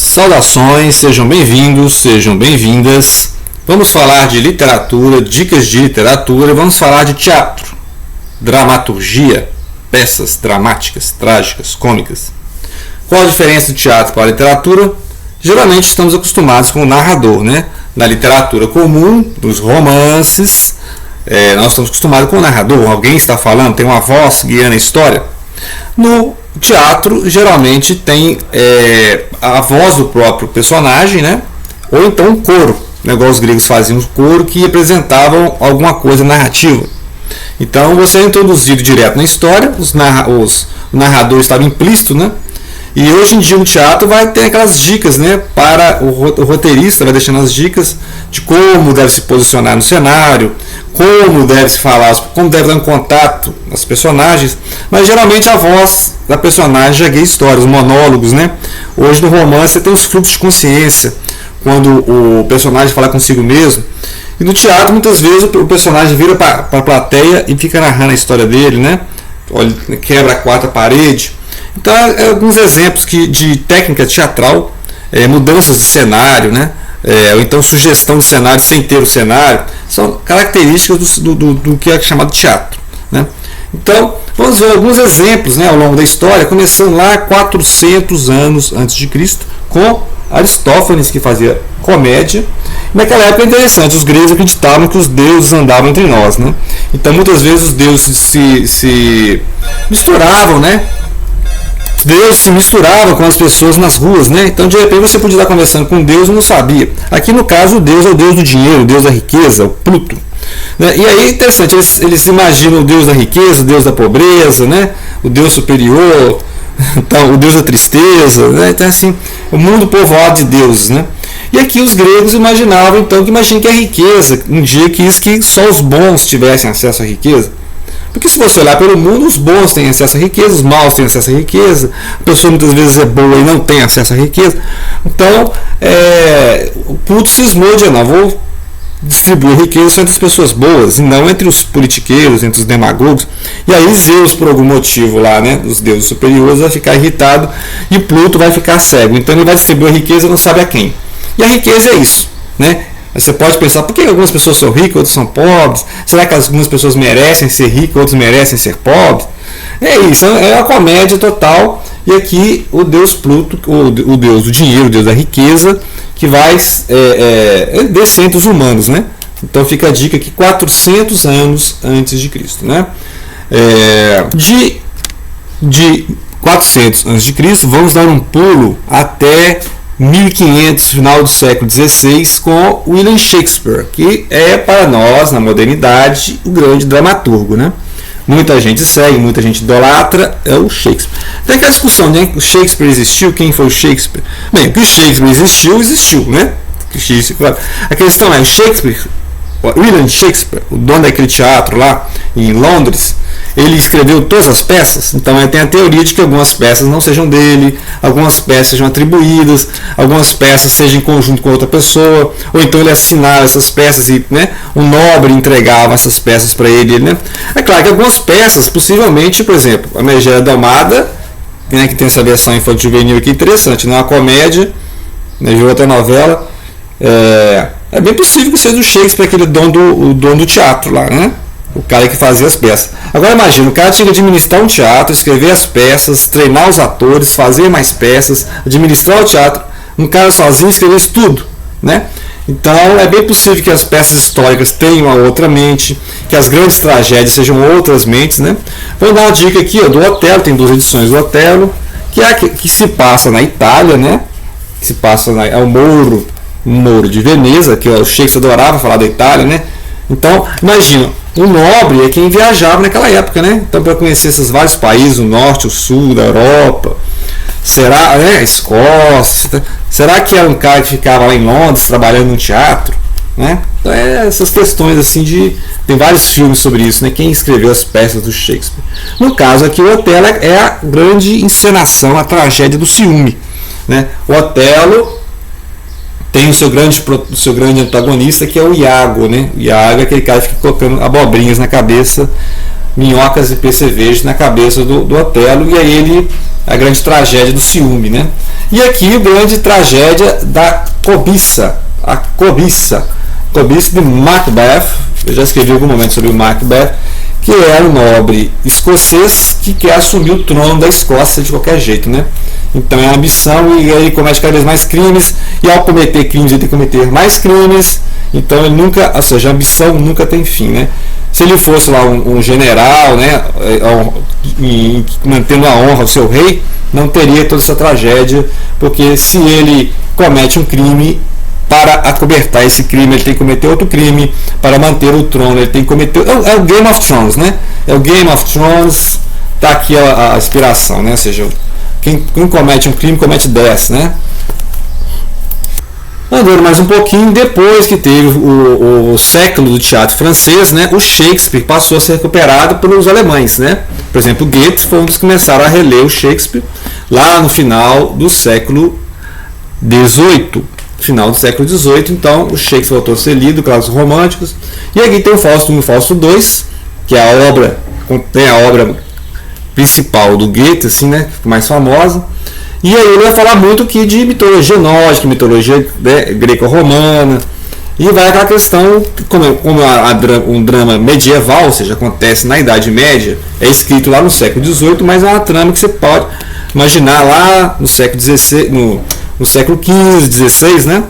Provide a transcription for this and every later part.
Saudações, sejam bem-vindos, sejam bem-vindas. Vamos falar de literatura, dicas de literatura, vamos falar de teatro, dramaturgia, peças dramáticas, trágicas, cômicas. Qual a diferença do teatro para a literatura? Geralmente estamos acostumados com o narrador, né? Na literatura comum, dos romances, nós estamos acostumados com o narrador, alguém está falando, tem uma voz guiando a história. No teatro, geralmente tem a voz do próprio personagem, né? Ou então um coro, né? Igual os gregos faziam um coro que representavam alguma coisa narrativa. Então você é introduzido direto na história, o narrador estava implícito, né? E hoje em dia no teatro vai ter aquelas dicas, né? Para o roteirista vai deixando as dicas de como deve se posicionar no cenário, como deve se falar, como deve dar um contato aos personagens, mas geralmente a voz da personagem já guia a história, os monólogos, né? Hoje no romance você tem os fluxos de consciência, quando o personagem fala consigo mesmo, e no teatro muitas vezes o personagem vira para a plateia e fica narrando a história dele, né? Quebra a quarta parede. Então, alguns exemplos de técnica teatral, mudanças de cenário, né? Ou então sugestão de cenário sem ter o cenário, são características do que é chamado teatro, né? Então, vamos ver alguns exemplos, né, ao longo da história, começando lá 400 anos antes de Cristo, com Aristófanes, que fazia comédia. Naquela época é interessante, os gregos acreditavam que os deuses andavam entre nós, né? Então, muitas vezes os deuses se misturavam, né? Deus se misturava com as pessoas nas ruas, né? Então de repente você podia estar conversando com Deus e não sabia. Aqui no caso o Deus é o Deus do dinheiro, o Deus da riqueza, o Pluto, né? E aí é interessante, eles imaginam o Deus da riqueza, o Deus da pobreza, né? O Deus superior, então, o Deus da tristeza, né? Então assim, o mundo povoado de deuses, né? E aqui os gregos imaginavam então que a riqueza, um dia quis que só os bons tivessem acesso à riqueza. Porque se você olhar pelo mundo, os bons têm acesso à riqueza, os maus têm acesso à riqueza, a pessoa muitas vezes é boa e não tem acesso à riqueza. Então, o Pluto cismou de não, vou distribuir riqueza entre as pessoas boas, e não entre os politiqueiros, entre os demagogos. E aí Zeus, por algum motivo lá, né, os deuses superiores, vai ficar irritado e Pluto vai ficar cego. Então ele vai distribuir a riqueza e não sabe a quem. E a riqueza é isso, né? Você pode pensar, por que algumas pessoas são ricas, outras são pobres? Será que algumas pessoas merecem ser ricas, outras merecem ser pobres? É isso, é uma comédia total. E aqui o deus Pluto, o deus do dinheiro, o deus da riqueza, que vai descer entre os humanos, né? Então fica a dica aqui, 400 anos antes de Cristo, né? De 400 antes de Cristo, vamos dar um pulo até 1500, final do século XVI, com William Shakespeare, que é para nós, na modernidade, o grande dramaturgo, né? Muita gente segue, muita gente idolatra, é o Shakespeare. Tem aquela discussão, né? O Shakespeare existiu, quem foi o Shakespeare? Bem, que o Shakespeare existiu, né? A questão é, William Shakespeare, o dono daquele teatro lá em Londres, ele escreveu todas as peças. Então tem a teoria de que algumas peças não sejam dele, algumas peças sejam atribuídas, algumas peças sejam em conjunto com outra pessoa, ou então ele assinava essas peças e, né, um nobre entregava essas peças para ele, né? É claro que algumas peças, possivelmente, por exemplo, a Megera Dalmada, né, que tem essa versão infantil juvenil aqui interessante, né, uma comédia, né, de outra novela, é bem possível que seja do Shakespeare, aquele dono do teatro lá, né? O cara que fazia as peças. Agora imagina, o cara tinha que administrar um teatro, escrever as peças, treinar os atores, fazer mais peças, administrar o teatro, um cara sozinho escrever isso tudo, né? Então é bem possível que as peças históricas tenham uma outra mente, que as grandes tragédias sejam outras mentes, né? Vou dar uma dica aqui, ó, do Otelo, tem 2 edições do Otelo, que se passa na Itália, né? Que se passa é o Mouro de Veneza, que o Shakespeare adorava falar da Itália, né? Então, imagina, o nobre é quem viajava naquela época, né? Então, para conhecer esses vários países, o norte, o sul da Europa, será, né? A Escócia, será que era um cara que ficava lá em Londres trabalhando no teatro, né? Então, essas questões assim tem vários filmes sobre isso, né? Quem escreveu as peças do Shakespeare. No caso aqui, o Otelo é a grande encenação, a tragédia do ciúme, né? O Otelo tem o seu grande antagonista, que é o Iago, né? O Iago é aquele cara que fica colocando abobrinhas na cabeça minhocas e percevejos na cabeça do Otelo, e aí a grande tragédia do ciúme, né? E aqui a grande tragédia da cobiça, a cobiça de Macbeth. Eu já escrevi em algum momento sobre o Macbeth, que é um nobre escocês que quer assumir o trono da Escócia de qualquer jeito, né? Então é a ambição, e ele comete cada vez mais crimes, e ao cometer crimes ele tem que cometer mais crimes. Então ele nunca, ou seja, a ambição nunca tem fim, né? Se ele fosse lá um general, né, mantendo a honra ao seu rei, não teria toda essa tragédia, porque se ele comete um crime, para acobertar esse crime ele tem que cometer outro crime, para manter o trono ele tem que cometer, é o Game of Thrones, né? É o Game of Thrones, tá aqui a inspiração, né? Ou seja, quem comete um crime comete 10, né? Andando mais um pouquinho, depois que teve o século do teatro francês, né, o Shakespeare passou a ser recuperado pelos alemães, né? Por exemplo, Goethe foi um dos que começaram a reler o Shakespeare lá no final do século XVIII. Final do século XVIII, então o Shakespeare voltou a ser lido, clássicos românticos. E aqui tem o Fausto I e o Fausto II, que é a obra principal do Goethe, assim, né, mais famosa. E aí ele vai falar muito aqui de mitologia nórdica, mitologia, né, greco-romana, e vai aquela questão, como um drama medieval, ou seja, acontece na Idade Média, é escrito lá no século XVIII, mas é uma trama que você pode imaginar lá no século XVI, no século XV, XVI, né,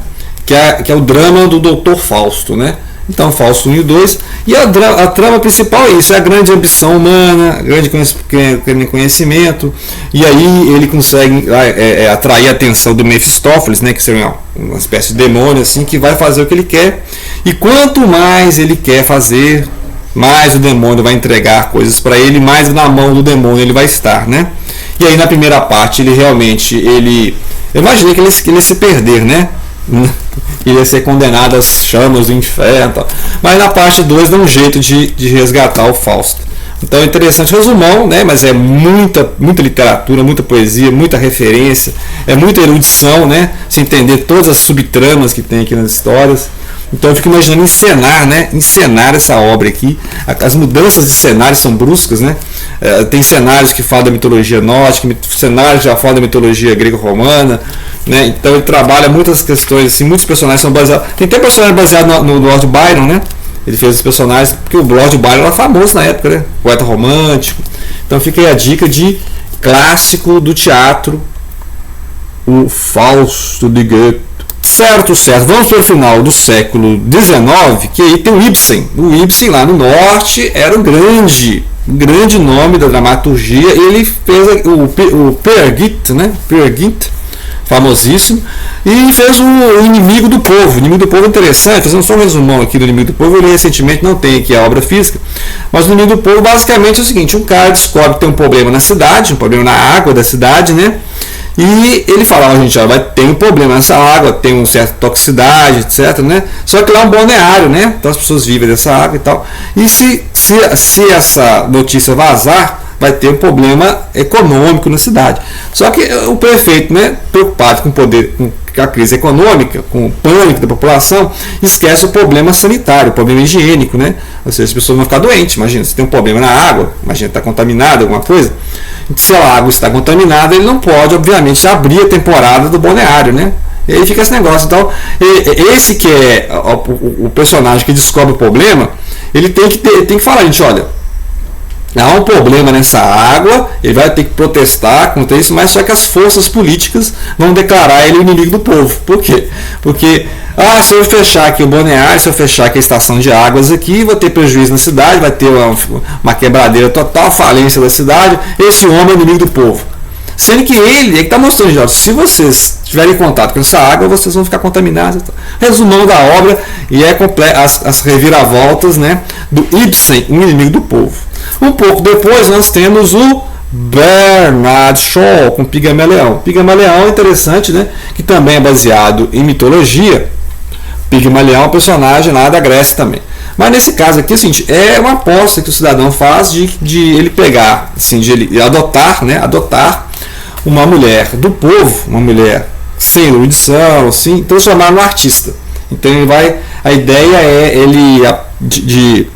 que é o drama do Dr. Fausto, né? Então, Fausto I e II. E a trama principal é isso, é a grande ambição humana, grande conhecimento. E aí ele consegue atrair a atenção do Mefistófeles, né, que seria uma espécie de demônio assim, que vai fazer o que ele quer. E quanto mais ele quer fazer, mais o demônio vai entregar coisas para ele, mais na mão do demônio ele vai estar, né? E aí na primeira parte eu imaginei que ele ia se perder, né? Ele ia ser condenado às chamas do inferno, tal. Mas na parte 2 dá um jeito de resgatar o Fausto. Então é interessante, resumão, né? Mas é muita literatura, muita poesia, muita referência, é muita erudição, né? Se entender todas as subtramas que tem aqui nas histórias. Então eu fico imaginando encenar essa obra aqui. As mudanças de cenários são bruscas, né? Tem cenários que falam da mitologia nórdica, cenários que já falam da mitologia grego-romana, né? Então ele trabalha muitas questões, assim, muitos personagens são baseados. Tem até personagem baseado no Lord Byron, né? Ele fez os personagens, porque o Lord Byron era famoso na época, né? Poeta romântico. Então fica aí a dica de clássico do teatro, o Fausto de Goethe. Certo. Vamos para o final do século XIX, que aí tem o Ibsen. O Ibsen lá no norte era o grande nome da dramaturgia. Ele fez o Peer Gynt, né? Peer Gynt, famosíssimo, e fez o Inimigo do Povo. O Inimigo do Povo é interessante, fazendo só um resumão aqui do Inimigo do Povo. Eu li recentemente, não tem aqui a obra física, mas o Inimigo do Povo basicamente é o seguinte: um cara descobre que tem um problema na cidade, um problema na água da cidade, né? E ele fala, gente, vai ter um problema nessa água, tem uma certa toxicidade, etc, né? Só que lá é um balneário, né? Então as pessoas vivem dessa água e tal. E se essa notícia vazar, vai ter um problema econômico na cidade. Só que o prefeito, né, preocupado com a crise econômica, com o pânico da população, esquece o problema sanitário, o problema higiênico, né? Ou seja, as pessoas vão ficar doentes. Imagina, se tem um problema na água, imagina, está contaminada alguma coisa. Se a água está contaminada, ele não pode, obviamente, abrir a temporada do balneário, né? E aí fica esse negócio. Então, esse que é o personagem que descobre o problema, ele tem que falar, gente, olha, há um problema nessa água, ele vai ter que protestar contra isso, mas só que as forças políticas vão declarar ele o inimigo do povo. Por quê? Porque, se eu fechar aqui o balneário, se eu fechar aqui a estação de águas aqui, vou ter prejuízo na cidade, vai ter uma quebradeira total, falência da cidade, esse homem é o inimigo do povo. Sendo que ele está mostrando, já, se vocês tiverem contato com essa água, vocês vão ficar contaminados. Resumão da obra, e as reviravoltas, né, do Ibsen, o inimigo do povo. Um pouco depois nós temos o Bernard Shaw com Pigmalião. Pigmalião é interessante, né, que também é baseado em mitologia. Pigmalião é um personagem lá da Grécia também. Mas nesse caso aqui, assim, é uma aposta que o cidadão faz de ele pegar, assim, de ele adotar uma mulher do povo, uma mulher sem erudição, assim, transformar no artista. Então a ideia é ele de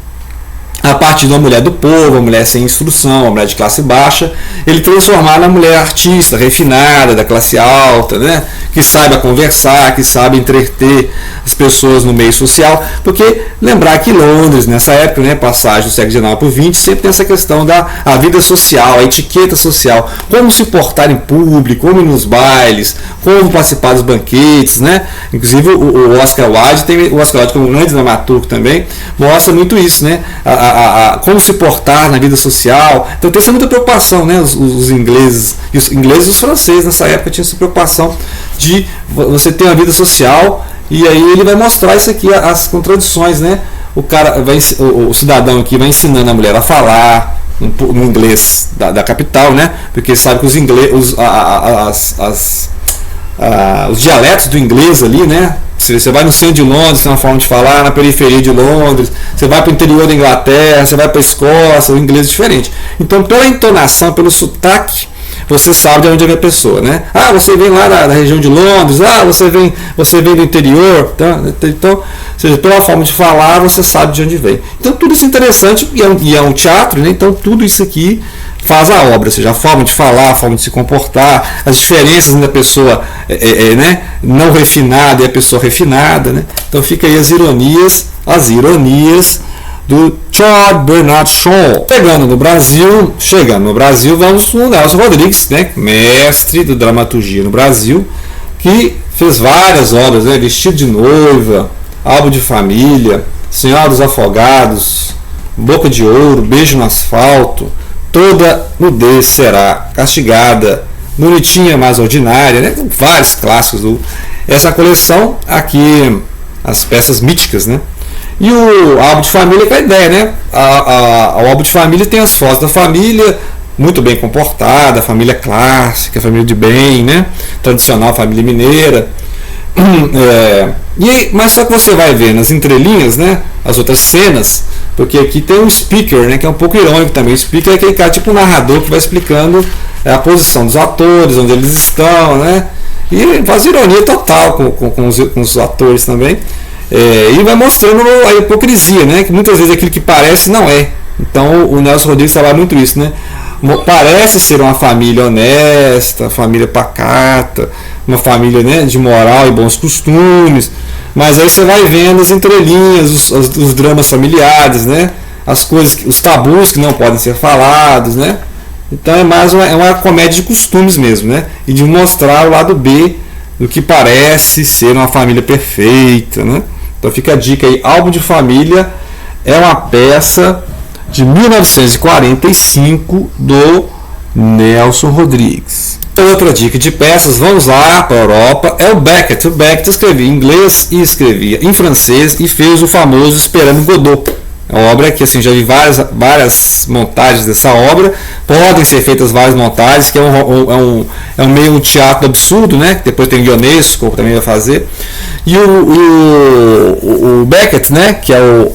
a partir de uma mulher do povo, uma mulher sem instrução, uma mulher de classe baixa, ele transformar na mulher artista, refinada, da classe alta, né? Que saiba conversar, que saiba entreter as pessoas no meio social, porque lembrar que Londres, nessa época, né, passagem do século XIX para o XX, sempre tem essa questão da vida social, a etiqueta social, como se portar em público, como ir nos bailes, como participar dos banquetes, né? Inclusive o Oscar Wilde, o Oscar Wilde como um grande dramaturgo também, mostra muito isso, né? Como se portar na vida social. Então tem essa muita preocupação, né? Os ingleses e os franceses nessa época tinham essa preocupação de você ter uma vida social, e aí ele vai mostrar isso aqui, as contradições, né? O cidadão aqui vai ensinando a mulher a falar no inglês da capital, né? Porque sabe que os dialetos do inglês ali, né? Você vai no centro de Londres, tem uma forma de falar, na periferia de Londres, você vai para o interior da Inglaterra, você vai para a Escócia, o inglês é diferente. Então, pela entonação, pelo sotaque, você sabe de onde é a pessoa, né? Ah, você vem lá da região de Londres, você vem do interior, então, ou seja, pela forma de falar, você sabe de onde vem. Então, tudo isso é interessante, e é um teatro, né? Então, tudo isso aqui faz a obra, ou seja, a forma de falar, a forma de se comportar, as diferenças da pessoa né, não refinada e a pessoa refinada, né? Então fica aí as ironias do Charles Bernard Shaw. Chegando no Brasil, vamos no Nelson Rodrigues, né, mestre da dramaturgia no Brasil, que fez várias obras, né, Vestido de Noiva, Álbum de Família, Senhora dos Afogados, Boca de Ouro, Beijo no Asfalto, Toda Nudez Será Castigada, Bonitinha Mais Ordinária, né? Vários clássicos. Essa coleção aqui, as peças míticas, né? E o álbum de família é a ideia, né? O álbum de família tem as fotos da família, muito bem comportada, família clássica, família de bem, né? Tradicional família mineira. Mas só que você vai ver nas entrelinhas, né, as outras cenas, porque aqui tem um speaker, né, que é um pouco irônico também. O speaker é aquele cara tipo um narrador que vai explicando a posição dos atores, onde eles estão, né, e faz ironia total com os atores também, e vai mostrando a hipocrisia, né, que muitas vezes aquilo que parece não é. Então o Nelson Rodrigues trabalha muito isso, né? Parece ser uma família honesta, família pacata, uma família, né, de moral e bons costumes, mas aí você vai vendo as entrelinhas, os dramas familiares, né, as coisas, os tabus que não podem ser falados, né. Então é mais uma comédia de costumes mesmo, né, e de mostrar o lado B do que parece ser uma família perfeita, né. Então fica a dica aí, Álbum de Família é uma peça de 1945 do Nelson Rodrigues. Outra dica de peças, vamos lá para a Europa, é o Beckett. O Beckett escrevia em inglês e escrevia em francês e fez o famoso Esperando Godot. É uma obra que, assim, já vi várias montagens dessa obra, podem ser feitas várias montagens, que é um meio um teatro absurdo, né? Que depois tem o Ionesco que também vai fazer. E o Beckett, né? Que é o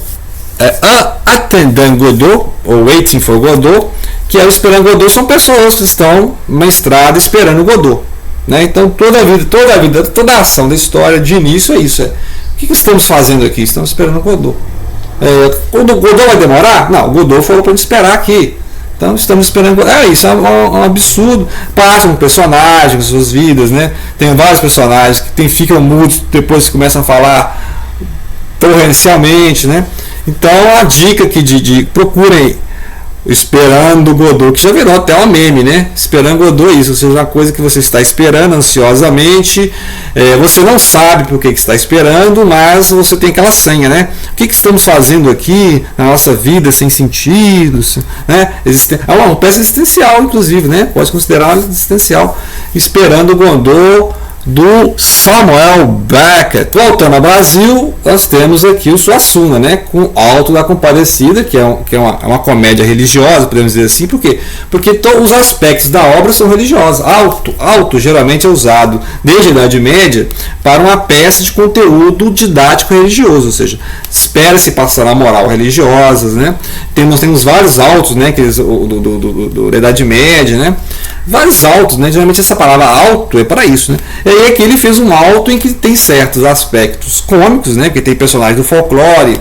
Attendant Godot, ou Waiting for Godot, que é o Esperando Godot, são pessoas que estão numa estrada esperando Godot, né? Então toda a ação da história de início é isso. O que estamos fazendo aqui? Estamos esperando Godot. O Godot vai demorar? Não, o Godot falou para a gente esperar aqui. Então estamos esperando. Isso é um absurdo. Passam com personagens, com suas vidas, né? Tem vários personagens que ficam mudos depois que começam a falar torrencialmente, né? Então a dica aqui de procurem Esperando Godot, que já virou até um meme, né? Esperando Godot é isso, ou seja, uma coisa que você está esperando ansiosamente, você não sabe por que está esperando, mas você tem aquela senha, né? O que estamos fazendo aqui na nossa vida sem sentido, né? Uma peça existencial, inclusive, né? Pode considerar uma existencial. Esperando Godot, do Samuel Beckett. Voltando ao Brasil, nós temos aqui o Suassuna, né, com Alto da Compadecida, que é uma comédia religiosa, podemos dizer assim. Por quê? Porque todos os aspectos da obra são religiosos. Alto geralmente é usado desde a Idade Média para uma peça de conteúdo didático religioso, ou seja, espera-se passar a moral religiosa, né? Temos vários altos, né, da Idade Média, né? Vários altos, né? Geralmente essa palavra alto é para isso, né? E aí aqui ele fez um alto em que tem certos aspectos cômicos, né? Porque tem personagens do folclore,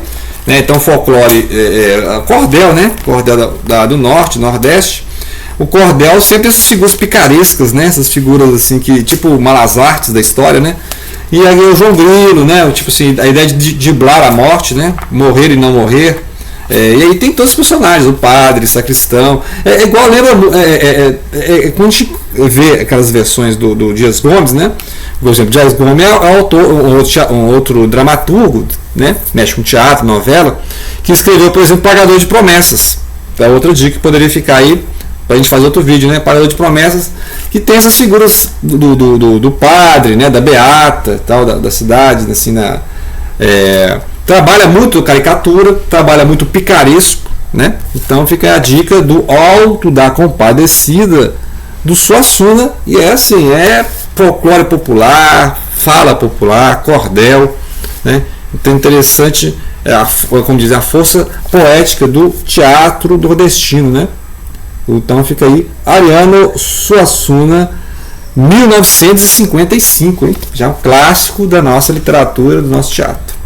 né? Então folclore, cordel, né? Cordel do norte, nordeste. O cordel sempre essas figuras picarescas, né? Essas figuras assim que tipo malas artes da história, né? E aí o João Grilo, né? Tipo assim, a ideia de driblar a morte, né? Morrer e não morrer. E aí tem todos os personagens, o padre, o sacristão. Igual, lembra, quando a gente vê aquelas versões do Dias Gomes, né? Por exemplo, Dias Gomes é autor, um outro dramaturgo, né? Mexe com teatro, novela, que escreveu, por exemplo, Pagador de Promessas. É outra dica que poderia ficar aí para a gente fazer outro vídeo, né? Pagador de Promessas, que tem essas figuras do padre, né? Da beata, tal, da cidade, assim, trabalha muito caricatura, trabalha muito picaresco, né? Então fica a dica do Alto da Compadecida do Suassuna, e assim, folclore popular, fala popular, cordel, né? Então interessante, como dizer, a força poética do teatro nordestino, né? Então fica aí, Ariano Suassuna, 1955, hein? Já um clássico da nossa literatura, do nosso teatro.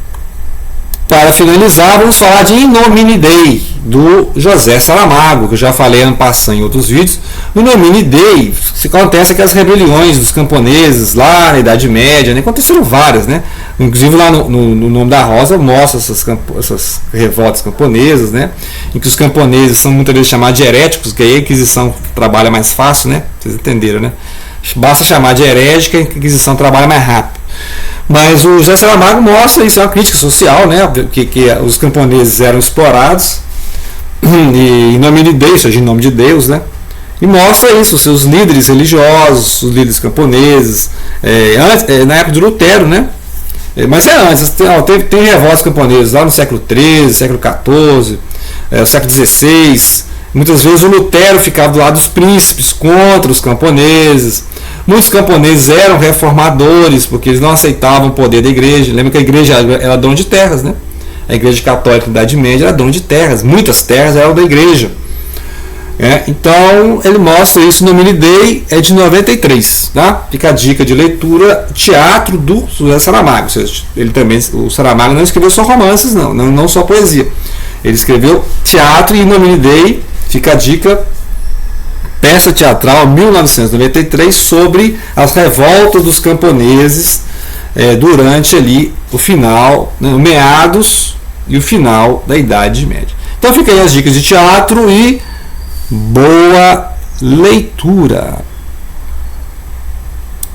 Para finalizar, vamos falar de In Nomine Dei, do José Saramago, que eu já falei ano passado em outros vídeos. No In Nomine Dei, se acontece aquelas rebeliões dos camponeses lá na Idade Média, né? Aconteceram várias, né? Inclusive lá no Nome da Rosa mostra essas revoltas camponesas, né? Em que os camponeses são muitas vezes chamados de heréticos, que aí a Inquisição trabalha mais fácil, né? Vocês entenderam, né? Basta chamar de herege que a Inquisição trabalha mais rápido. Mas o José Saramago mostra isso, é uma crítica social, né? Que os camponeses eram explorados e em nome de Deus, ou seja, em nome de Deus, né? E mostra isso, os seus líderes religiosos, os líderes camponeses, na época de Lutero, né? Mas antes, tem revoltas camponesas lá no século XIII, século XIV, século XVI. Muitas vezes o Lutero ficava do lado dos príncipes contra os camponeses. Muitos camponeses eram reformadores porque eles não aceitavam o poder da igreja. Lembra que a igreja era dona de terras, né? A igreja católica da Idade Média era dona de terras. Muitas terras eram da igreja. Então ele mostra isso no Nomine Dei, é de 93, tá? Fica a dica de leitura, teatro do José Saramago. Ou seja, o Saramago não escreveu só romances, não só poesia. Ele escreveu teatro e Nomine Dei, fica a dica, peça teatral 1993 sobre as revoltas dos camponeses durante ali o final, né, meados e o final da Idade Média. Então fica aí as dicas de teatro e boa leitura.